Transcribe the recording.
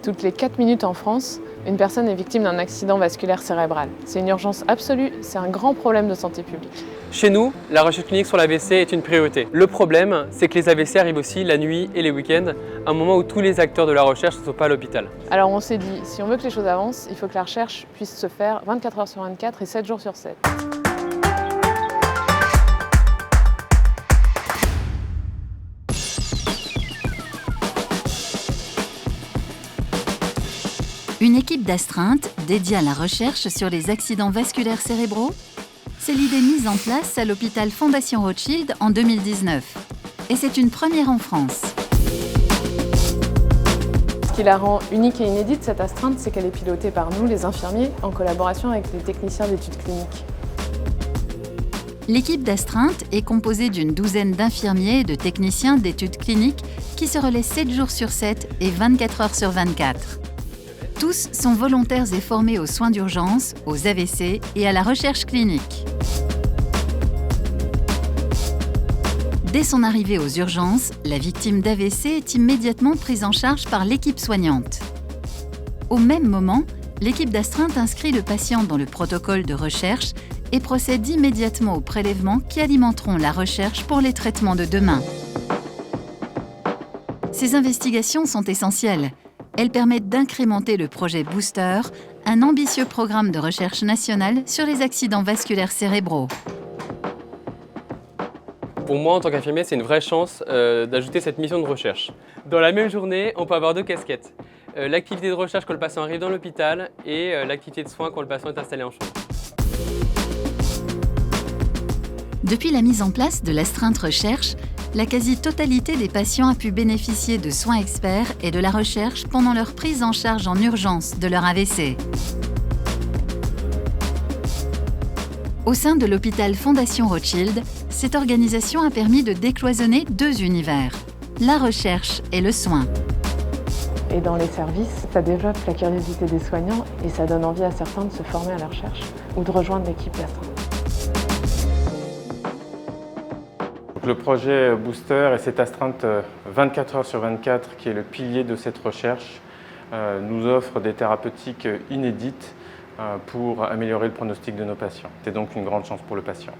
Toutes les 4 minutes en France, une personne est victime d'un accident vasculaire cérébral. C'est une urgence absolue, c'est un grand problème de santé publique. Chez nous, la recherche clinique sur l'AVC est une priorité. Le problème, c'est que les AVC arrivent aussi la nuit et les week-ends, un moment où tous les acteurs de la recherche ne sont pas à l'hôpital. Alors on s'est dit, si on veut que les choses avancent, il faut que la recherche puisse se faire 24 heures sur 24 et 7 jours sur 7. Une équipe d'astreinte dédiée à la recherche sur les accidents vasculaires cérébraux, c'est l'idée mise en place à l'hôpital Fondation Rothschild en 2019. Et c'est une première en France. Ce qui la rend unique et inédite, cette astreinte, c'est qu'elle est pilotée par nous, les infirmiers, en collaboration avec les techniciens d'études cliniques. L'équipe d'astreinte est composée d'une douzaine d'infirmiers et de techniciens d'études cliniques qui se relaient 7 jours sur 7 et 24 heures sur 24. Tous sont volontaires et formés aux soins d'urgence, aux AVC et à la recherche clinique. Dès son arrivée aux urgences, la victime d'AVC est immédiatement prise en charge par l'équipe soignante. Au même moment, l'équipe d'astreinte inscrit le patient dans le protocole de recherche et procède immédiatement aux prélèvements qui alimenteront la recherche pour les traitements de demain. Ces investigations sont essentielles. Elles permettent d'incrémenter le projet Booster, un ambitieux programme de recherche nationale sur les accidents vasculaires cérébraux. Pour moi, en tant qu'infirmier, c'est une vraie chance d'ajouter cette mission de recherche. Dans la même journée, on peut avoir 2 casquettes. L'activité de recherche quand le patient arrive dans l'hôpital et l'activité de soins quand le patient est installé en chambre. Depuis la mise en place de l'astreinte recherche, la quasi-totalité des patients a pu bénéficier de soins experts et de la recherche pendant leur prise en charge en urgence de leur AVC. Au sein de l'hôpital Fondation Rothschild, cette organisation a permis de décloisonner 2 univers, la recherche et le soin. Et dans les services, ça développe la curiosité des soignants et ça donne envie à certains de se former à la recherche ou de rejoindre l'équipe d'astreinte. Le projet Booster et cette astreinte 24 heures sur 24 qui est le pilier de cette recherche nous offre des thérapeutiques inédites pour améliorer le pronostic de nos patients. C'est donc une grande chance pour le patient.